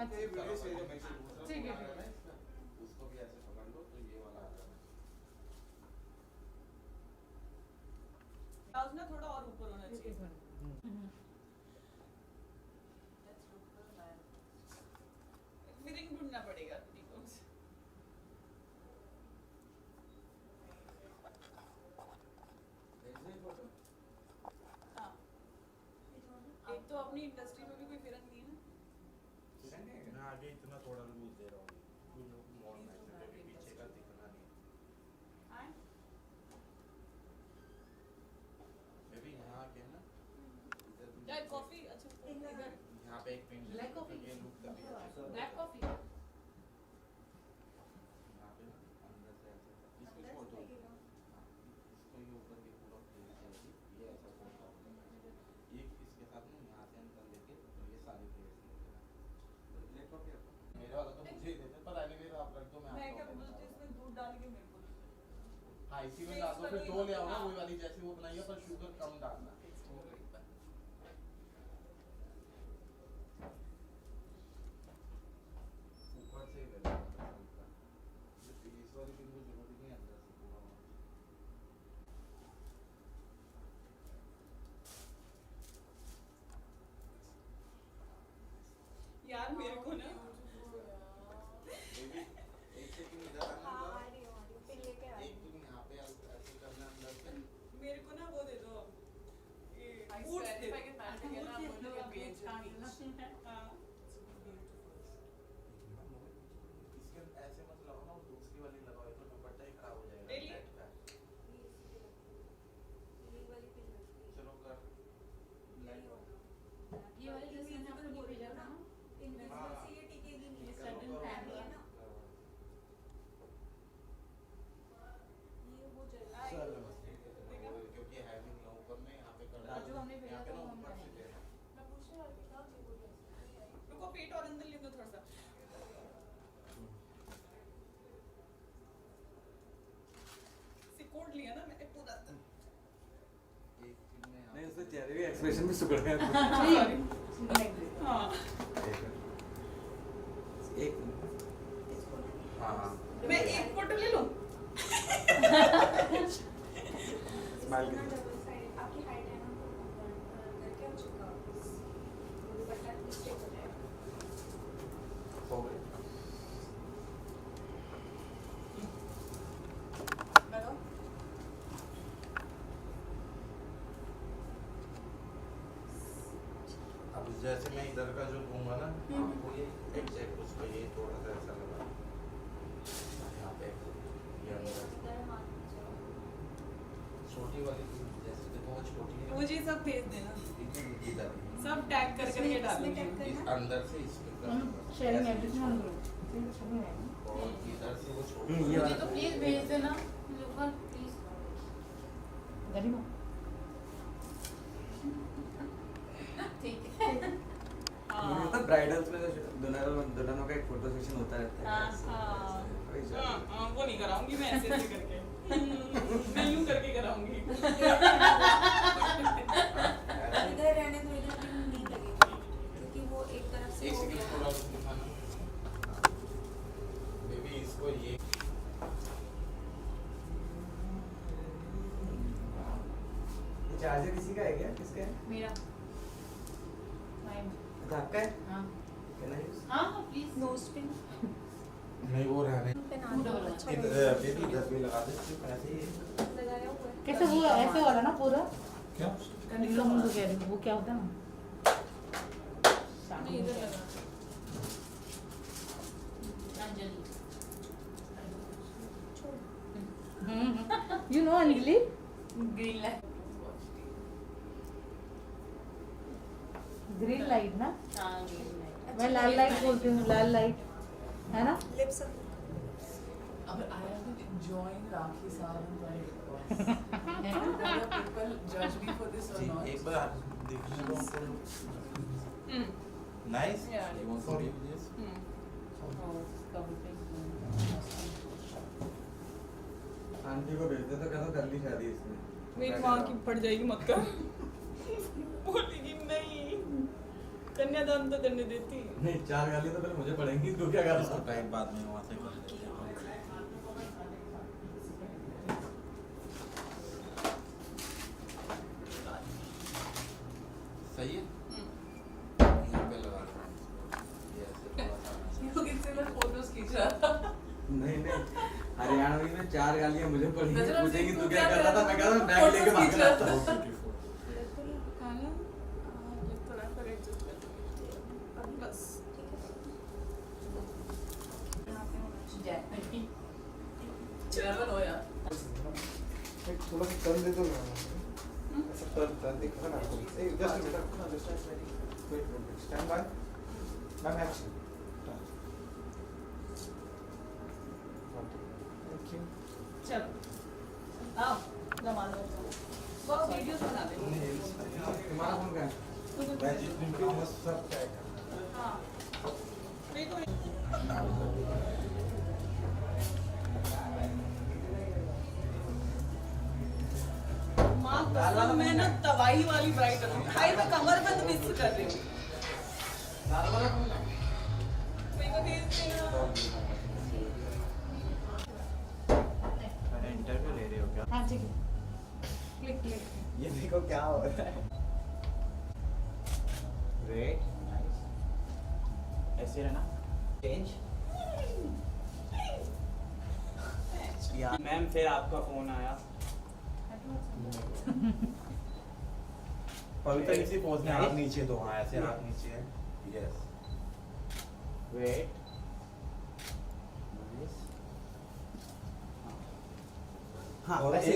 अच्छा ये वीडियो से जो मैसेज दूसरा ठीक है, फोन आ रहा ठीक है। है इसका, उसको भी ऐसे पकड़ लो तो ये वाला आ जाना। ब्लाउज ना थोड़ा और ऊपर होना एक चाहिए। मिनट। फिटिंग ढूंढना पड़ेगा petticoats। ऐसे ही फोटो हाँ, एक तो अपनी इंडस्ट्री में भी कोई फिरंग नहीं है ना। फिरंग है मैं आगे इतना थोड़ा लूज दे रहा हूँ, कुछ मोड़ में क्योंकि पीछे का दिखना नहीं। आए? बेबी यहाँ आके ना इधर भी चाय कॉफी अच्छा इधर यहाँ पे एक पिन Black coffee? ये लुक का भी अच्छा ब्लैक कॉफी। यहाँ पे ना अंदर से ऐसे इसको फोटो इसको ये ऊपर के पूरा प्लेट चाहिए, ये ऐसा फोटो ये इसके साथ में यहाँ से अंदर लेके तो ये सारी प्लेट्स लेके ब्लैक कॉफी मेरे वाला तो मुझे ही देते पर एनीवे आप रख दो मैं क्या आपको बोलती हूँ इसमें दूध डाल के मेरे को दे दो। हाँ इसी में डाल दो फिर दो ले आओ ना वही वाली जैसी वो बनाई है पर शुगर कम डालना ऊपर से ही ले लो इस वाली पिन को जरूरत नहीं है अंदर से पूरा होना यार मेरे को ना चाहिए। एक सेकंड इधर आना एक तुम यहाँ पे ऐसे करना अंदर से मेरे को ना वो दे दो ये I boot swear they if दो। I get married again, I'm going to get beige and peach. हाँ। इसके ऐसे मत लगाओ ना वो दूसरी वाली लगाओ तो दुपट्टा ही खराब हो जाएगा Really? नेट का चलो कर ये वाली ड्रेस मैंने आपको नहीं भेजा था ना? सडन पैन है ना? चलो क्योंकि हैविंग ना ऊपर में यहाँ पे कर जो हमने भेजा यहाँ पे था ना वो हम ऊपर से पहनेंगे। देना रुको पेट और अंदर ले दो थोड़ा सा। सिकोड़ लिया ना मैंने पूरा। एक चीज में यहाँ नहीं पे- उसके चेहरे के एक्सप्रेशन भी सुकड़ गए हाँ। एक हाँ हाँ मैं एक फोटो ले लूँ। स्माइल आपकी हाइट है ना करके हो चुका दुपट्टा मिस्टेक हो जाएगा हो गए हेलो। अब जैसे मैं इधर का जो दूंगा ना आपको ये एग्जैक्ट उसको ये थोड़ा सा ऐसा लगा यहाँ पे ये अंदर इधर हाथ छोटी वाली जैसे देखो वो छोटी है मुझे सब भेज देना। इधर सब टैग कर करके डालूंगी। इस अंदर से इसमें कर शेयरिंग एवरीथिंग ऑन ग्रुप। और इधर से वो छोटी ये मुझे वाला तो प्लीज भेज देना लोकल प्लीज। गरिमा ठीक है। हाँ। मतलब ब्राइडल्स में दुल्हनों का एक फोटो सेशन होता रहता है हाँ, ऐसे, हाँ। वैसे, वैसे। हाँ, वो नहीं कराऊंगी मैं ऐसे ऐसे करके। मैं यूं करके कराऊंगी। इधर रहने तो इधर भी नहीं लगेगा क्योंकि वो एक तरफ से एक हो सेकंड गया थोड़ा कुछ दिखाना बेबी इसको ये ये चार्जर किसी का है क्या किसका है मेरा टाइम अच्छा आपका है हाँ कहना है हाँ प्लीज नोज पिन नहीं वो रहने पे ना डबल अच्छा इधर बेबी इधर भी लगा दे सिर्फ ऐसे ही लगाया हुआ है कैसे वो ऐसे वाला ना पूरा क्या कनिका मुझे कह रही हूँ वो क्या होता है ना नहीं इधर लगा। Anjali you know Anjali green light. Green light ना हाँ ग्रीन लाइट। मैं लाल लाइट बोलती हूँ लाल लाइट है ना lips But I haven't enjoying Rakhi Sawan like whether people judge me for this or not. एक बार देखने दो हमको nice Yeah. You want to read this aunty को भेज दे तो कहता कर ली शादी इसने मेरी माँ की पड़ जाएगी मत कर। बोलेगी नहीं। कन्यादान तो करने देती है। नहीं 4 गालियां तो पहले मुझे पड़ेंगी, तू क्या कर इसको टाइम बाद में वहाँ से कर लेते हैं। सही है, यहीं पे लगा लो। ये ऐसे थोड़ा सा क्योंकि इससे मैं फोटोज खींच रहा था। नहीं हरियाणवी में 4 गालियां मुझे पड़ेंगी, नजर अब पूछेंगी से तू क्या करता था, मैं कह रहा था बैग लेके भाग रहा था। है ना? ये थोड़ा पर एडजस्ट कर दूंगी। बस यहाँ पे होना चाहिए। चेयरमैन हो यार। एक थोड़ा सा टर्न दे दो ना, ऐसा टर्न दिखा ना आपको। ए जस्ट बेटा, just wait stand by ma'am action. Thank you. चलो आओ जमा लो। वो वीडियोस बना दे। तुम्हारा फोन कहाँ है? मैं जितनी वीडियो सब क्या है। हाँ देखो माँ कसम मैं ना तबाही वाली ब्राइड हूँ। भाई मैं कमर बंद मिस कर रही हूँ। लाल वाला फोन कहाँ है? मेरे को भेज देना। मैंने इंटरव्यू ले रही हो क्या? हाँ ठीक है, क्लिक ये देखो क्या हो रहा है। Great, nice. ऐसे रहना। चेंज। या मैम फिर आपका फोन आया। पवित्र इसी पोज में हाथ नीचे दो, हाँ ऐसे हाथ नीचे है। Yes wait. नाइस। हाँ और ऐसे।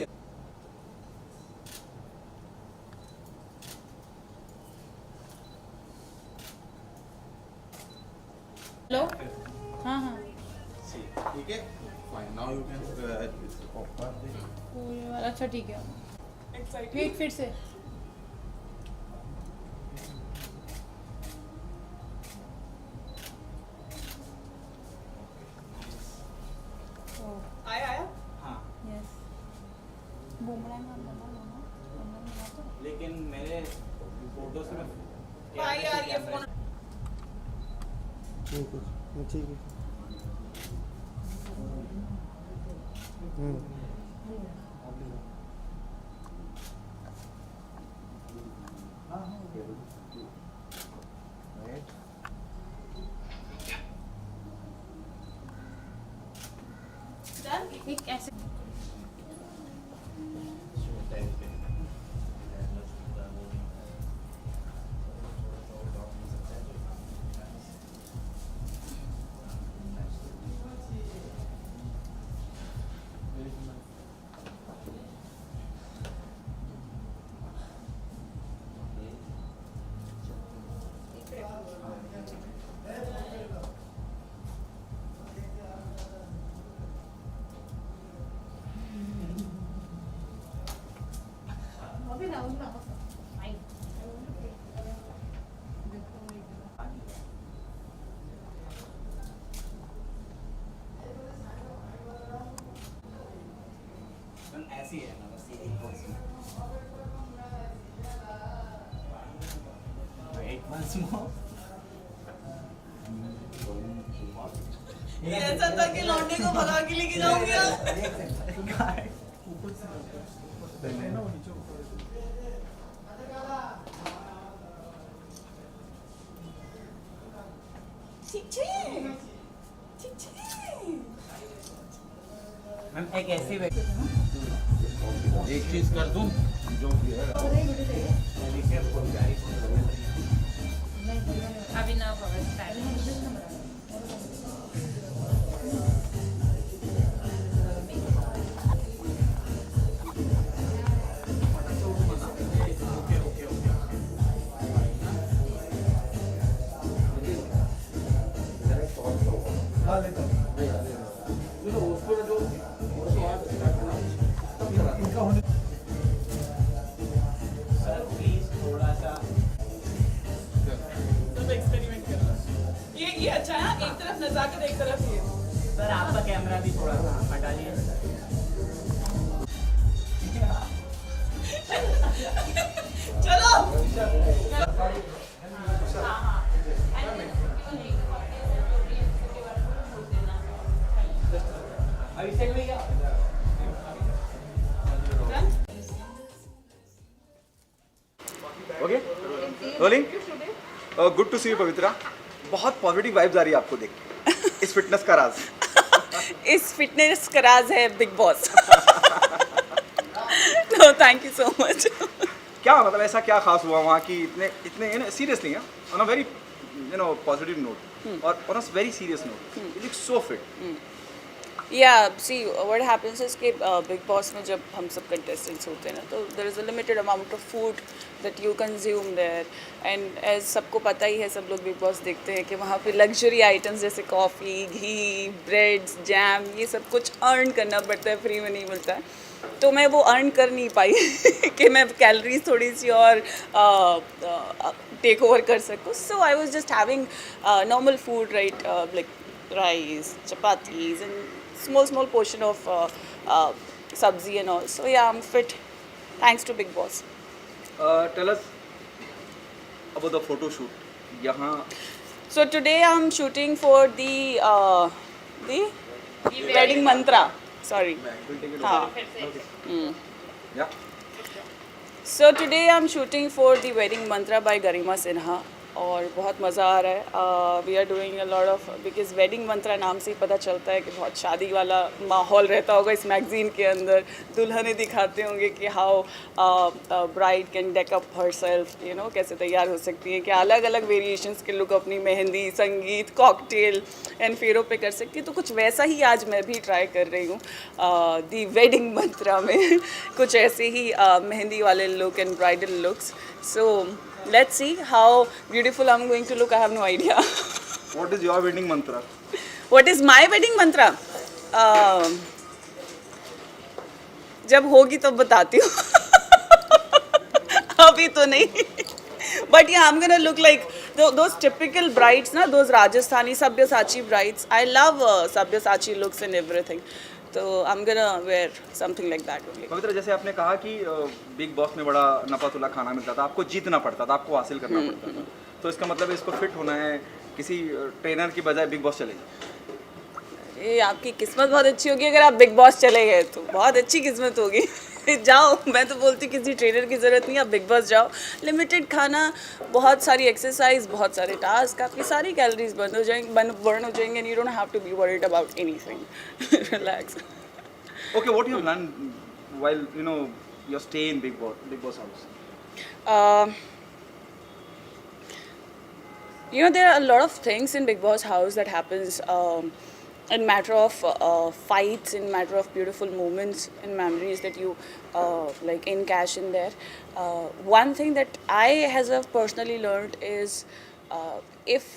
हेलो, हाँ हाँ, ठीक है, फाइन। नाउ यू कैन पूरे वाला, अच्छा ठीक है। एक्साइटेड। वेट फिर से, आया आया। हाँ यस, बुमरांग आप बना लो ना, बुमरांग बना तो। लेकिन मेरे फोटो से मैं भाई यार ये फोन ठीक है। डन। एक ऐसे अभी ना उनका आई ऐसी है ना, बस यही पोज में। Wait once more. ये ऐसा था कि लौंडे को भगा के लेके जाऊंगी। मैम एक ऐसी वेट। एक चीज कर दूं जो भी है अभी ना होगा स्टाइल हाँ लेता हूँ। इनका होने सर प्लीज थोड़ा सा। सब एक्सपेरिमेंट कर लो। ये अच्छा है, एक तरफ नजाकत एक तरफ ये। सर आपका कैमरा भी थोड़ा सा हटा लीजिए। चलो। हाँ rolling good to see you Pavitra. बहुत पॉजिटिव वाइब्स आ रही है आपको देख के. इस फिटनेस का राज. इस फिटनेस का राज है Bigg Boss. No thank you so much. क्या मतलब ऐसा क्या खास हुआ वहाँ की इतने इतने seriously on a very positive note और on a very serious note you look so fit. Yeah, see, what happens is कि बिग बॉस में जब हम सब contestants होते हैं ना तो there is a limited amount of food that you consume there and as सबको पता ही है, सब लोग बिग बॉस देखते हैं कि वहाँ पे luxury items जैसे कॉफ़ी, घी, ब्रेड्स, जैम, ये सब कुछ अर्न करना पड़ता है, फ्री में नहीं मिलता है. तो मैं वो अर्न कर नहीं पाई कि मैं कैलोरीज थोड़ी सी और टेक ओवर कर सकूँ. So I was just having normal food right, like rice, chapatis, and small portion of sabzi and all. So yeah, I'm fit, thanks to Big Boss. Tell us about the photo shoot. यहाँ So today I'm shooting for the wedding mantra. Sorry. yeah. So today I'm shooting for the wedding mantra by Garima Sinha. और बहुत मज़ा आ रहा है. We are doing a lot of because Wedding Mantra नाम से ही पता चलता है कि बहुत शादी वाला माहौल रहता होगा इस मैगज़ीन के अंदर. दुल्हनें दिखाते होंगे कि how bride can deck up her self, you know, कैसे तैयार हो सकती है, कि अलग अलग वेरिएशंस के लोग अपनी मेहंदी, संगीत, कॉकटेल एंड फेरों पे कर सकती है. तो कुछ वैसा ही आज मैं भी ट्राई कर रही हूँ दी वेडिंग मंत्रा में. कुछ ऐसे ही मेहंदी वाले look and bridal looks. So let's see how beautiful I'm going to look. I have no idea. What is your wedding mantra? What is my wedding mantra? जब होगी तब बताती हूँ. अभी तो नहीं. But yeah, I'm gonna look like those typical brides, na, those Rajasthani Sabyasachi brides. I love Sabyasachi looks and everything. तो I'm gonna wear something like that only. पवित्र, जैसे आपने कहा कि बिग बॉस में बड़ा नपा-तुला खाना मिलता था, आपको जीतना पड़ता था, आपको हासिल करना पड़ता था. तो इसका मतलब है इसको फिट होना है, किसी ट्रेनर की बजाय बिग बॉस चले जाए. ये आपकी किस्मत बहुत अच्छी होगी अगर आप बिग बॉस चले गए तो. बहुत अच्छी किस्मत होगी. जाओ, मैं तो बोलती किसी ट्रेनर की ज़रूरत नहीं, आप बिग बॉस जाओ. लिमिटेड खाना, बहुत सारी एक्सरसाइज, बहुत सारे टास्क, आपकी सारी कैलोरीज बर्न हो जाएंगे and you don't have to be worried about anything. Relax. Okay, what you learned while your stay in Big Boss house? There are a lot of things in Big Boss house that happens in matter of fights, in matter of beautiful moments and memories that you like encash in there. One thing that I have personally learned is if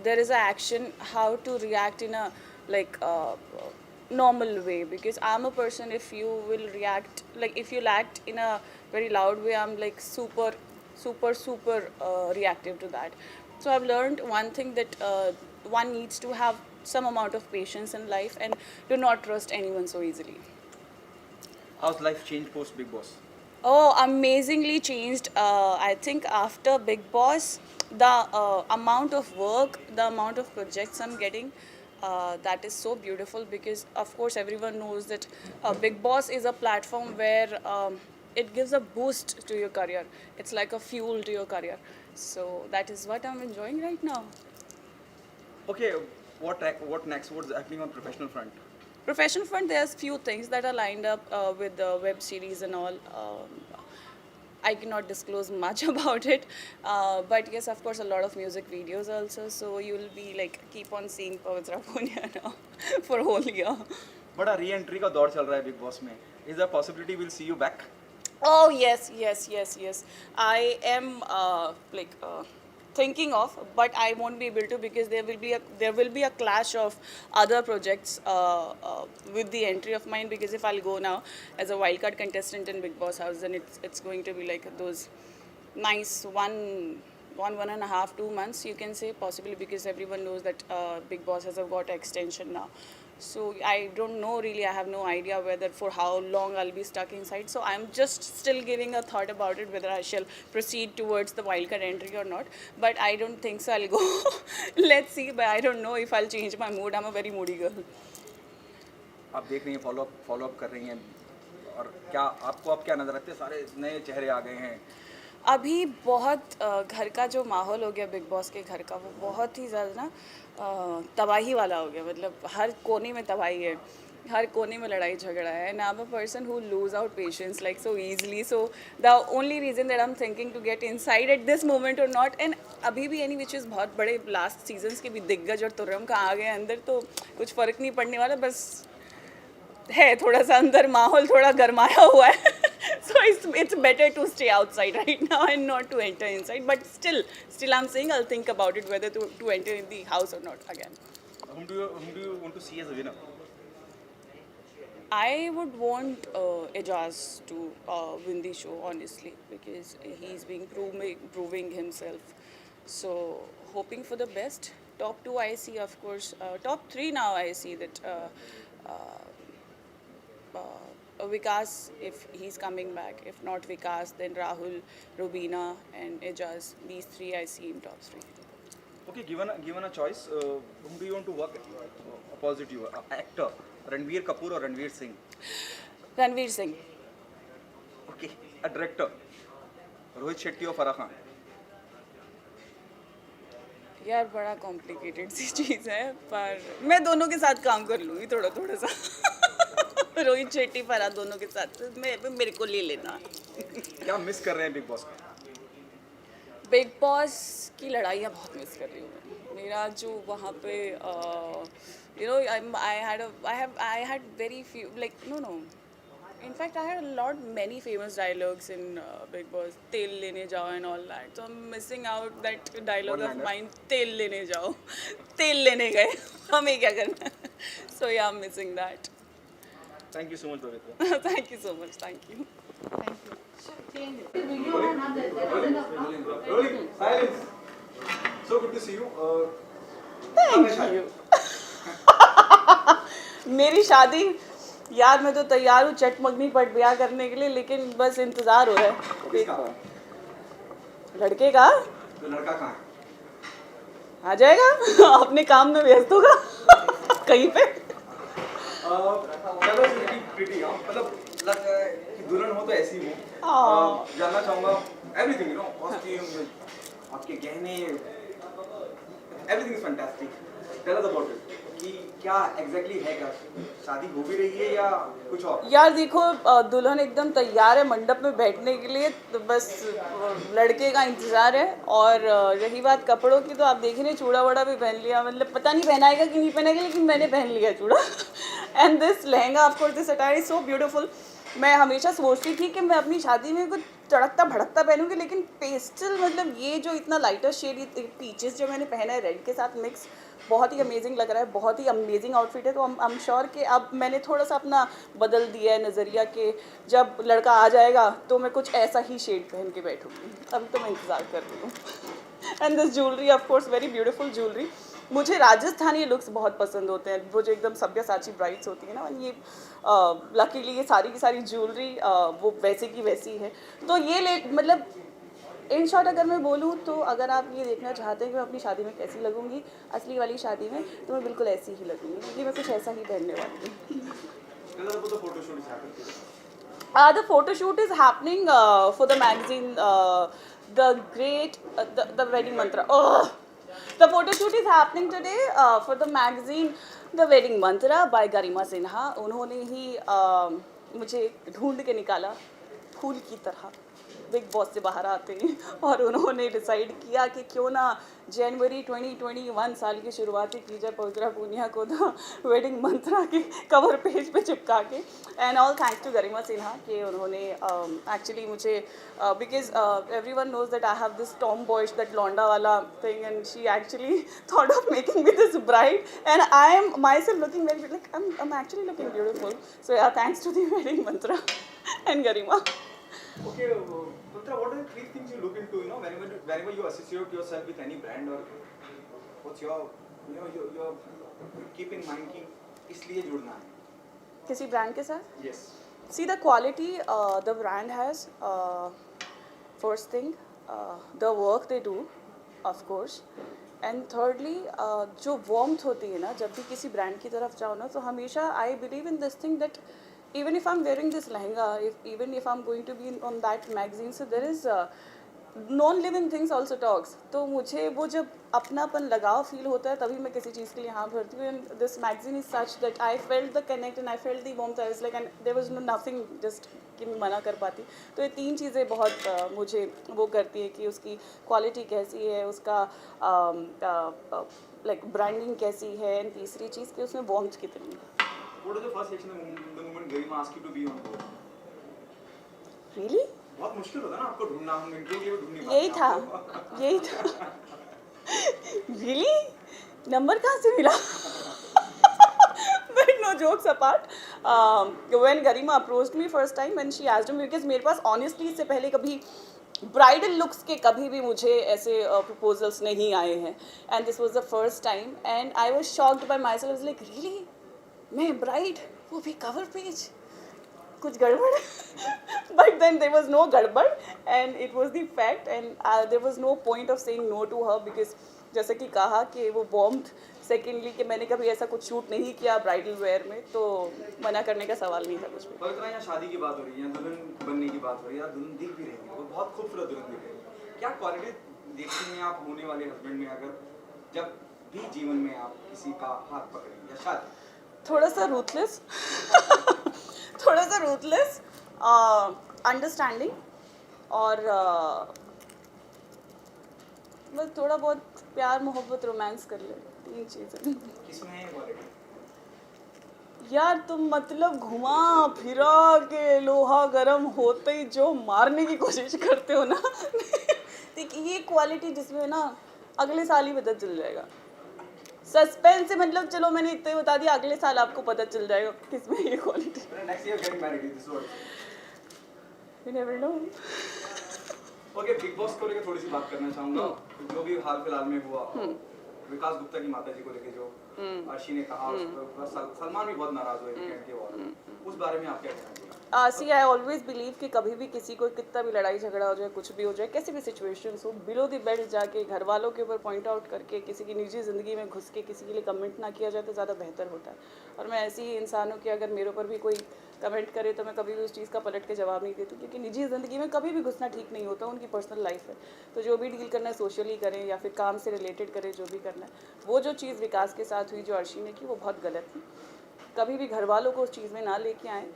there is an action, how to react in a like normal way, because I'm a person, if you will react, like if you'll act in a very loud way, I'm like super reactive to that. So I've learned one thing, that one needs to have some amount of patience in life and do not trust anyone so easily. How's life changed post Big Boss? Oh, amazingly changed. I think after Big Boss, the amount of work, the amount of projects I'm getting, that is so beautiful, because of course everyone knows that Big Boss is a platform where it gives a boost to your career. It's like a fuel to your career. So that is what I'm enjoying right now. Okay, what next? What's happening on professional front? Professional front, there's few things that are lined up with the web series and all. I cannot disclose much about it, but yes, of course, a lot of music videos also. So you'll be like keep on seeing Pavitra Punia now for a whole year. बड़ा re-entry का दौर चल रहा है Big Boss में. Is there a possibility we'll see you back? Oh yes. I am thinking of, but I won't be able to, because there will be a clash of other projects with the entry of mine. Because if I'll go now as a wildcard contestant in Big Boss house, then it's going to be like those nice 1.5-2 months, you can say, possibly, because everyone knows that Big Boss has got extension now. So I don't know really, I have no idea whether for how long I'll be stuck inside. So I'm just still giving a thought about it, whether I shall proceed towards the wildcard entry or not. But I don't think so I'll go. Let's see, but I don't know if I'll change my mood. I'm a very moody girl. आप देख रही हैं, follow up कर रही हैं, और क्या आपको अब क्या नजर रखते हैं? सारे नए चेहरे आ गए हैं. अभी बहुत घर का जो माहौल हो गया बिग बॉस के घर का, वो बहुत ही ज़्यादा ना तबाही वाला हो गया. मतलब हर कोने में तबाही है, हर कोने में लड़ाई झगड़ा है. And I am a person who lose out patience like so easily. So the only reason that I am thinking to get inside at this moment और नॉट. एंड अभी भी एनी विच इज़ बहुत बड़े last seasons के भी दिग्गज और तुर्रम का आ गए अंदर, तो कुछ फ़र्क नहीं पड़ने वाला. बस है थोड़ा सा अंदर माहौल थोड़ा गरमाया हुआ है. So it's better to stay outside right now and not to enter inside. But still I'm saying I'll think about it whether to enter in the house or not again. Whom do you want to see as a winner? I would want Ejaz to win the show, honestly, because he's been proving himself. So hoping for the best. Top 2 I see, of course. Top 3 now I see that Vikas, if he's coming back. If not Vikas, then Rahul, Rubina and Ejaz. These 3 I see in top 3. Okay, given a choice, whom do you want to work opposite you? Actor, Ranveer Kapoor or Ranveer Singh? Ranveer Singh. Okay, a director, Rohit Shetty or Farah Khan? यार बड़ा complicated सी चीज़ है, पर मैं दोनों के साथ काम कर लूँगी थोड़ा थोड़ा सा. रोहित शेट्टी फराह दोनों के साथ मेरे को ले लेना. क्या मिस कर रहे हैं बिग बॉस में? बिग बॉस की लड़ाइयाँ बहुत मिस कर रही हूँ मैं. मेरा जो वहाँ पे you know I had very few like no in fact I had many famous dialogues in Big Boss. तेल लेने जाओ and all that. So I'm missing out that dialogue of mine. तेल लेने जाओ, तेल लेने गए, हमें क्या करना. So yeah, I'm missing that. Thank you so much, Pavitra. Thank you so much. Thank you. Thank you. Change it. Video on that. Rolling. Silence. So good to see you. Thank you. मेरी शादी यार, मैं तो तैयार हूँ चटमगनी पट ब्याह करने के लिए, लेकिन बस इंतजार हो रहा है. किसका? लड़के का. तो लड़का कहाँ है? आ जाएगा. अपने काम में व्यस्त होगा कहीं पे. चलो प्रीटी, मतलब लग रहा है कि दुल्हन हो तो ऐसी हो. जानना चाहूँगा एवरीथिंग, यू नो, कॉस्ट्यूम, आपके गहने, everything is fantastic. Tell us about it कि क्या एग्जैक्टली है, क्या शादी हो भी रही है या कुछ और? यार देखो, दुल्हन एकदम तैयार है मंडप में बैठने के लिए, तो बस लड़के का इंतज़ार है. और रही बात कपड़ों की, तो आप देख रहे हैं चूड़ा वड़ा भी पहन लिया. मतलब पता नहीं पहनाएगा कि नहीं पहनाएगा, लेकिन मैंने पहन लिया चूड़ा. And this lehenga, of course this attire is so beautiful. मैं हमेशा सोचती थी कि मैं अपनी शादी में कुछ चढ़कता भड़कता पहनूंगी, लेकिन पेस्टल, मतलब ये जो इतना लाइटर शेड, पीचेस जो मैंने पहना है रेड के साथ मिक्स, बहुत ही अमेजिंग लग रहा है. बहुत ही अमेजिंग आउटफिट है. तो आई एम श्योर कि अब मैंने थोड़ा सा अपना बदल दिया है नज़रिया, कि जब लड़का आ जाएगा तो मैं कुछ ऐसा ही शेड पहन के बैठूंगी. अभी तो मैं इंतज़ार कर रही हूँ. And this jewellery, of course very beautiful jewellery. मुझे राजस्थानी लुक्स बहुत पसंद होते हैं, वो जो एकदम सब्यसाची ब्राइड्स होती है ना. ये लकीली ये सारी की सारी ज्वेलरी वो वैसे की वैसी है. तो ये मतलब इन शॉर्ट अगर मैं बोलूँ तो, अगर आप ये देखना चाहते हैं कि मैं अपनी शादी में कैसी लगूंगी, असली वाली शादी में, तो मैं बिल्कुल ऐसी ही लगूंगी, क्योंकि मैं कुछ ऐसा ही पहनने वाली हूँ. The photo shoot is happening for the magazine, the Wedding Mantra. The photo shoot is happening today for the magazine The Wedding Mantra by Garima Sinha. उन्होंने ही मुझे ढूंढ के निकाला फूल की तरह बिग बॉस से बाहर आते हैं, और उन्होंने डिसाइड किया कि क्यों ना जनवरी 2021 साल की शुरुआती की जाए पवित्रा पूनिया को द वेडिंग मंत्रा के कवर पेज पे चिपका के. And all thanks to Garima Sinha कि उन्होंने एक्चुअली मुझे, because everyone knows that I have this tomboys, that लौंडा वाला thing, and she actually thought of making me this bride, and I am myself looking very like I am actually looking beautiful. So yeah, thanks to the Wedding Mantra and Garima. Okay, Pavitra, what are the 3 things you look into, you know, whenever you associate yourself with any brand, or what's your, you know, your keep in mind कि इसलिए जुड़ना है किसी brand के साथ? Yes. See the quality the brand has, first thing, the work they do, of course, and thirdly जो warmth होती है ना, जब भी किसी ब्रांड की तरफ जाओ ना, तो हमेशा I believe in this thing that even if I'm wearing this lehenga, even if I'm going to be on that magazine, so there is non living things also talks. तो मुझे वो जब अपनापन लगाव फील होता है तभी मैं किसी चीज़ के लिए हाँ भरती हूँ. And this magazine is such that I felt the connect and I felt the warmth. I was like and there was nothing just कि मैं मना कर पाती. तो ये 3 चीज़ें बहुत मुझे वो करती है कि उसकी क्वालिटी कैसी है, उसका लाइक ब्रांडिंग कैसी है, एंड तीसरी चीज़ कि उसमें वार्मथ कितनी है. What was the first reaction the moment Garima asked you to be on board? Really बहुत मुश्किल होता है ना आपको ढूंढना, हम इंटरव्यू के लिए ढूंढ नहीं पाते. यही था आपको. यही था. रियली नंबर कहाँ से मिला? But no jokes apart, when Garima approached me first time when she asked me, because मेरे पास honestly इससे पहले कभी ब्राइडल लुक्स के कभी भी मुझे ऐसे प्रपोजल्स नहीं आए हैं. And this was the first time and I was shocked by myself. Like really मैं ब्राइड, वो भी कवर पेज, कुछ गड़बड़. But then there was no गड़बड़ and it was the fact. And there was no point of saying no to her, because जैसे कि कहा कि वो वार्मथ. सेकेंडली कि मैंने कभी ऐसा कुछ शूट नहीं किया ब्राइडल वेयर में, तो मना करने का सवाल नहीं था कुछ भी. पवित्रा, यहाँ शादी की बात हो रही है, दुल्हन बनने की बात हो रही है, दुल्हन दिख भी रही है, वो बहुत खूबसूरत दुल्हन दिख रही है. क्या क्वालिटी देखती हैं आप होने वाले हस्बैंड में, अगर जब भी जीवन में आप किसी का हाथ पकड़ेंगे या शादी? थोड़ा सा रूथलेस. थोड़ा सा रूथलेस, अंडरस्टैंडिंग और बस थोड़ा बहुत प्यार मोहब्बत रोमांस कर ले. 3 चीज़ें. किसमें है क्वालिटी? यार तुम मतलब घुमा फिरा के लोहा गर्म होते ही जो मारने की कोशिश करते हो ना. देखिए ये क्वालिटी जिसमें ना अगले साल ही पता चल जाएगा. सस्पेंस से मतलब चलो मैंने इतना ही बता दिया, अगले साल आपको पता चल जाएगा किसमें ये quality. Next year getting married, this what. You never know. Okay, big boss को लेकर थोड़ी सी बात करना चाहूंगा. जो भी हाल फिलहाल में हुआ, विकास गुप्ता की माता जी को लेकर जो अर्शी ने कहा, उस पर सलमान भी बहुत नाराज हुए वीकेंड के बाद. उस बारे में आप क्या कहना चाहिए? सी आई ऑलवेज बिलीव कि कभी भी किसी को कितना भी लड़ाई झगड़ा हो जाए, कुछ भी हो जाए, कैसी भी सिचुएशंस हो, बिलो द बेल्ट जाके घर वालों के ऊपर पॉइंट आउट करके किसी की निजी ज़िंदगी में घुस के किसी के लिए कमेंट ना किया जाए तो ज़्यादा बेहतर होता है. और मैं ऐसी ही इंसान हूँ कि अगर मेरे ऊपर भी कोई कमेंट करे तो मैं कभी भी उस चीज़ का पलट के जवाब नहीं देती, क्योंकि निजी ज़िंदगी में कभी भी घुसना ठीक नहीं होता. उनकी पर्सनल लाइफ है, तो जो भी डील करना है सोशली करें या फिर काम से रिलेटेड करें, जो भी करना है. वो जो चीज़ विकास के साथ हुई, जो अर्शी ने की, वो बहुत गलत थी. कभी भी घर वालों को उस चीज़ में ना लेके आएँ.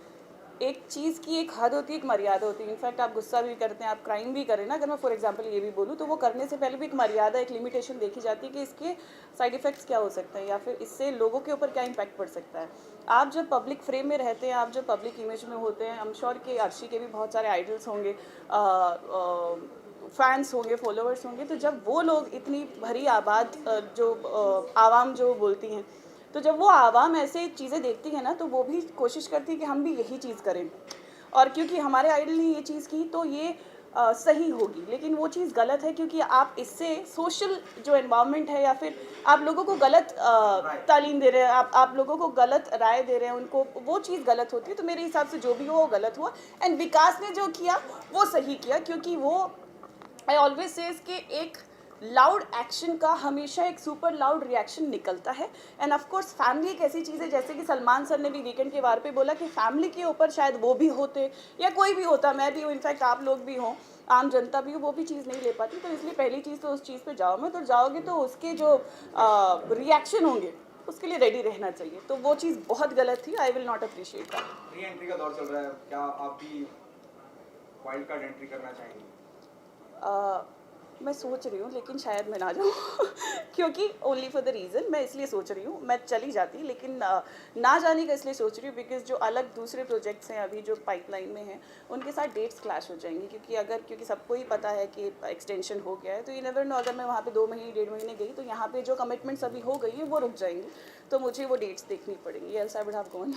एक चीज़ की एक हद होती है, एक मर्यादा होती है. इनफैक्ट आप गुस्सा भी करते हैं, आप क्राइम भी करें ना, अगर मैं फॉर एग्जांपल ये भी बोलूँ, तो वो करने से पहले भी एक मर्यादा, एक लिमिटेशन देखी जाती है कि इसके साइड इफ़ेक्ट्स क्या हो सकते हैं या फिर इससे लोगों के ऊपर क्या इम्पैक्ट पड़ सकता है. आप जब पब्लिक फ्रेम में रहते हैं, आप जब पब्लिक इमेज में होते हैं, आई एम श्योर कि अर्शी के भी बहुत सारे आइडल्स होंगे, फैंस होंगे, फॉलोअर्स होंगे. तो जब वो लोग इतनी भरी आबाद जो आवाम जो बोलती हैं, तो जब वो आवाम ऐसे चीज़ें देखती है ना, तो वो भी कोशिश करती है कि हम भी यही चीज़ करें. और क्योंकि हमारे आइडल ने ये चीज़ की तो ये सही होगी, लेकिन वो चीज़ गलत है, क्योंकि आप इससे सोशल जो एनवायरनमेंट है या फिर आप लोगों को गलत तालीम दे रहे हैं, आप लोगों को गलत राय दे रहे हैं, उनको वो चीज़ गलत होती है. तो मेरे हिसाब से जो भी हो वो गलत हुआ. एंड विकास ने जो किया वो सही किया, क्योंकि वो आई ऑलवेज सेज कि एक लाउड एक्शन का हमेशा एक सुपर लाउड रिएक्शन निकलता है. एंड ऑफ कोर्स फैमिली एक ऐसी चीज़ है, जैसे कि सलमान सर ने भी वीकेंड के वार पे बोला कि फैमिली के ऊपर शायद वो भी होते या कोई भी होता, मैं भी हूँ, इनफैक्ट आप लोग भी हों, आम जनता भी हो, वो भी चीज़ नहीं ले पाती. तो इसलिए पहली चीज़ तो उस चीज़ पे जाओ मत, और जाओगे तो उसके जो रिएक्शन होंगे उसके लिए रेडी रहना चाहिए. तो वो चीज़ बहुत गलत थी. I will not appreciate that. Re entry का दौर चल रहा है, क्या आप भी वाइल्ड कार्ड एंट्री करना चाहेंगे? मैं सोच रही हूँ, लेकिन शायद मैं ना जाऊँ. क्योंकि ओनली फॉर द रीज़न, मैं इसलिए सोच रही हूँ, मैं चली जाती, लेकिन ना जाने का इसलिए सोच रही हूँ बिकॉज जो अलग दूसरे प्रोजेक्ट्स हैं अभी जो पाइपलाइन में हैं, उनके साथ डेट्स क्लैश हो जाएंगी. क्योंकि सबको ही पता है कि एक्सटेंशन हो गया है, तो यू नेवर नो, अगर मैं वहाँ पे 2 महीने 1.5 महीने गई तो यहाँ पे जो कमिटमेंट्स अभी हो गई हैं वो रुक जाएंगी. तो मुझे वो डेट्स देखनी पड़ेंगी. Else I would have gone.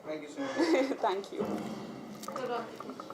Thank you so much. Thank you. चलो